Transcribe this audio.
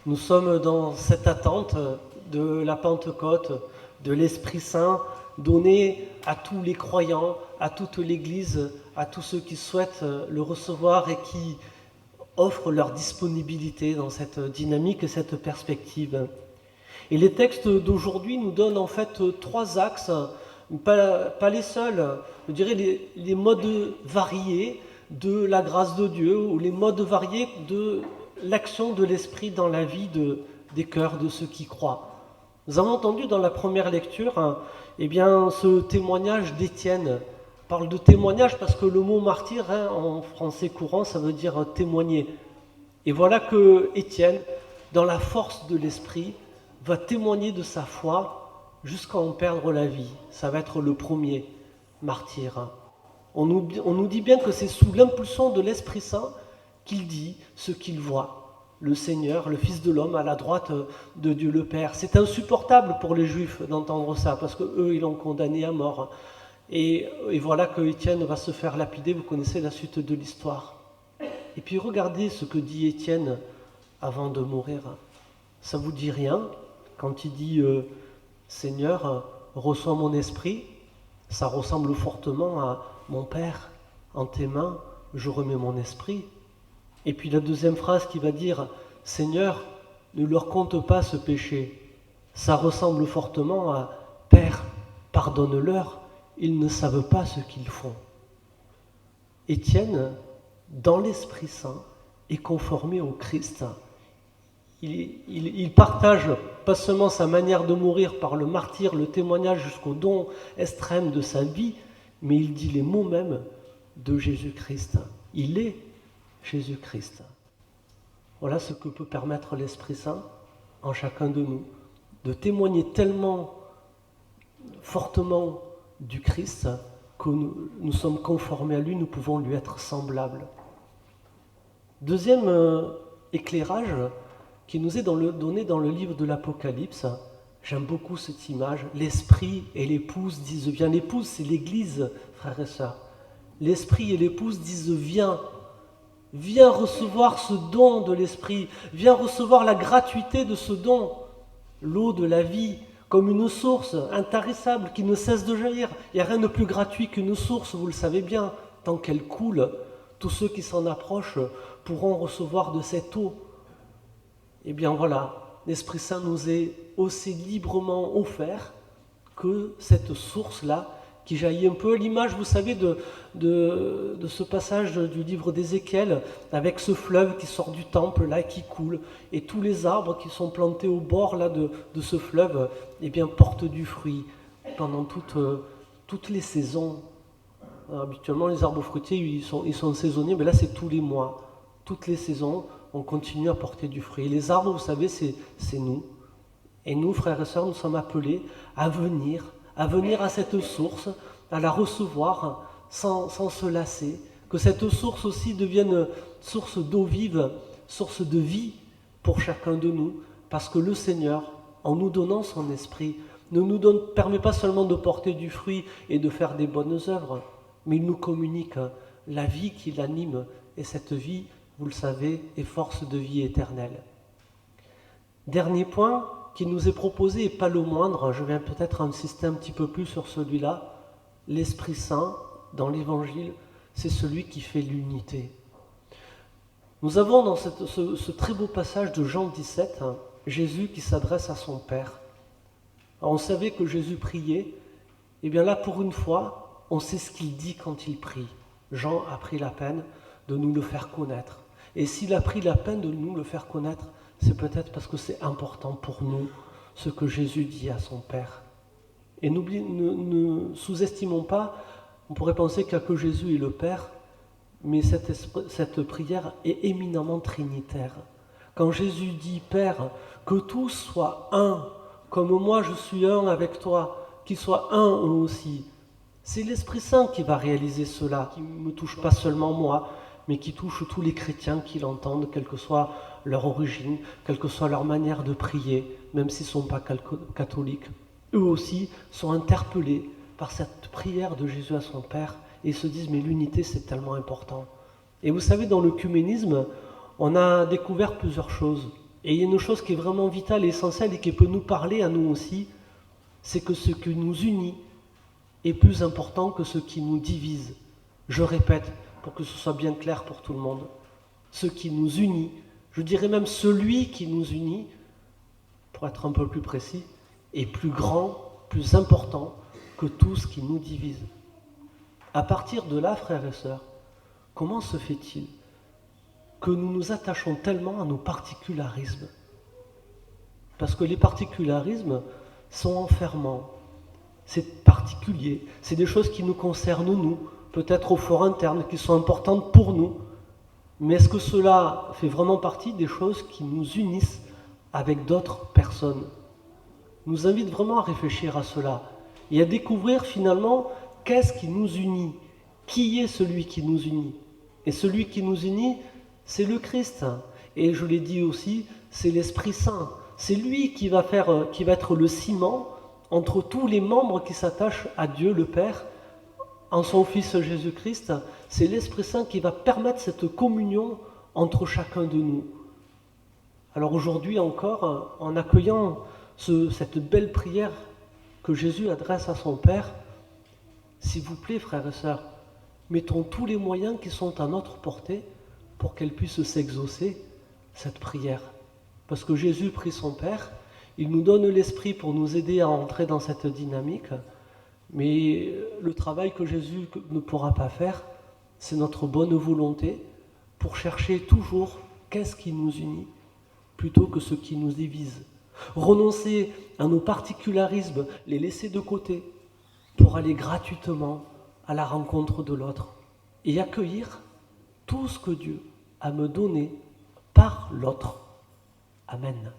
Nous sommes dans cette attente de la Pentecôte, de l'Esprit Saint donné à tous les croyants, à toute l'Église, à tous ceux qui souhaitent le recevoir et qui offrent leur disponibilité dans cette dynamique et cette perspective. Et les textes d'aujourd'hui nous donnent en fait trois axes, pas les seuls, je dirais les modes variés de la grâce de Dieu ou les modes variés de l'action de l'Esprit dans la vie des cœurs de ceux qui croient. Nous avons entendu dans la première lecture ce témoignage d'Étienne. On parle de témoignage parce que le mot martyr, en français courant, ça veut dire témoigner. Et voilà que Étienne, dans la force de l'Esprit, va témoigner de sa foi jusqu'à en perdre la vie. Ça va être le premier martyr. On nous dit bien que c'est sous l'impulsion de l'Esprit Saint qu'il dit ce qu'il voit. Le Seigneur, le Fils de l'homme, à la droite de Dieu le Père. C'est insupportable pour les Juifs d'entendre ça, parce qu'eux, ils l'ont condamné à mort. Et voilà que Étienne va se faire lapider, vous connaissez la suite de l'histoire. Et puis regardez ce que dit Étienne avant de mourir. Ça vous dit rien quand il dit Seigneur, reçois mon esprit. Ça ressemble fortement à mon Père, en tes mains, je remets mon esprit. Et puis la deuxième phrase qui va dire Seigneur, ne leur compte pas ce péché. Ça ressemble fortement à Père, pardonne-leur, ils ne savent pas ce qu'ils font. Étienne, dans l'Esprit Saint, est conformé au Christ. Il partage pas seulement sa manière de mourir par le martyre, le témoignage jusqu'au don extrême de sa vie, mais il dit les mots mêmes de Jésus-Christ. Il est Jésus-Christ. Voilà ce que peut permettre l'Esprit Saint en chacun de nous, de témoigner tellement fortement du Christ que nous sommes conformés à lui, nous pouvons lui être semblables. Deuxième éclairage qui nous est donné dans le livre de l'Apocalypse, j'aime beaucoup cette image, l'Esprit et l'épouse disent « Viens ». L'épouse, c'est l'Église, frères et sœurs. L'Esprit et l'épouse disent « Viens ». Viens recevoir ce don de l'Esprit, viens recevoir la gratuité de ce don, l'eau de la vie, comme une source intarissable qui ne cesse de jaillir. Il n'y a rien de plus gratuit qu'une source, vous le savez bien, tant qu'elle coule, tous ceux qui s'en approchent pourront recevoir de cette eau. Eh bien voilà, l'Esprit Saint nous est aussi librement offert que cette source-là, qui jaillit un peu à l'image, vous savez, de ce passage du livre d'Ézéchiel, avec ce fleuve qui sort du temple, là, qui coule, et tous les arbres qui sont plantés au bord là, de ce fleuve, eh bien, portent du fruit pendant toutes les saisons. Alors, habituellement, les arbres fruitiers, ils sont saisonniers, mais là, c'est tous les mois. Toutes les saisons, on continue à porter du fruit. Et les arbres, vous savez, c'est nous. Et nous, frères et sœurs, nous sommes appelés à venir à cette source, à la recevoir sans se lasser, que cette source aussi devienne source d'eau vive, source de vie pour chacun de nous, parce que le Seigneur, en nous donnant son esprit, ne nous permet pas seulement de porter du fruit et de faire des bonnes œuvres, mais il nous communique la vie qui l'anime, et cette vie, vous le savez, est force de vie éternelle. Dernier point qui nous est proposé, et pas le moindre, je viens peut-être insister un petit peu plus sur celui-là, l'Esprit Saint, dans l'Évangile, c'est celui qui fait l'unité. Nous avons dans ce très beau passage de Jean 17, Jésus qui s'adresse à son Père. Alors on savait que Jésus priait, et bien là pour une fois, on sait ce qu'il dit quand il prie. Jean a pris la peine de nous le faire connaître. Et s'il a pris la peine de nous le faire connaître, c'est peut-être parce que c'est important pour nous, ce que Jésus dit à son Père. Et ne sous-estimons pas, on pourrait penser qu'il n'y a que Jésus et le Père, mais cette prière est éminemment trinitaire. Quand Jésus dit « Père, que tous soient un, comme moi je suis un avec toi, qu'ils soient un eux aussi », c'est l'Esprit Saint qui va réaliser cela, qui ne me touche pas seulement moi, mais qui touche tous les chrétiens qui l'entendent, quelle que soit leur origine, quelle que soit leur manière de prier, même s'ils ne sont pas catholiques. Eux aussi sont interpellés par cette prière de Jésus à son Père et se disent « mais l'unité c'est tellement important ». Et vous savez, dans l'œcuménisme, on a découvert plusieurs choses. Et il y a une chose qui est vraiment vitale et essentielle et qui peut nous parler à nous aussi, c'est que ce qui nous unit est plus important que ce qui nous divise. Je répète, pour que ce soit bien clair pour tout le monde, ce qui nous unit, je dirais même celui qui nous unit, pour être un peu plus précis, est plus grand, plus important que tout ce qui nous divise. À partir de là, frères et sœurs, comment se fait-il que nous nous attachons tellement à nos particularismes? Parce que les particularismes sont enfermants, c'est particulier, c'est des choses qui nous concernent nous, peut-être au fort interne, qui sont importantes pour nous. Mais est-ce que cela fait vraiment partie des choses qui nous unissent avec d'autres personnes? Nous invite vraiment à réfléchir à cela et à découvrir finalement qu'est-ce qui nous unit, qui est celui qui nous unit. Et celui qui nous unit, c'est le Christ. Et je l'ai dit aussi, c'est l'Esprit Saint. C'est lui qui va être le ciment entre tous les membres qui s'attachent à Dieu le Père, en son Fils Jésus-Christ. C'est l'Esprit Saint qui va permettre cette communion entre chacun de nous. Alors aujourd'hui encore, en accueillant cette belle prière que Jésus adresse à son Père, s'il vous plaît, frères et sœurs, mettons tous les moyens qui sont à notre portée pour qu'elle puisse s'exaucer, cette prière. Parce que Jésus prie son Père, il nous donne l'Esprit pour nous aider à entrer dans cette dynamique, mais le travail que Jésus ne pourra pas faire, c'est notre bonne volonté pour chercher toujours qu'est-ce qui nous unit, plutôt que ce qui nous divise. Renoncer à nos particularismes, les laisser de côté, pour aller gratuitement à la rencontre de l'autre et accueillir tout ce que Dieu a me donné par l'autre. Amen.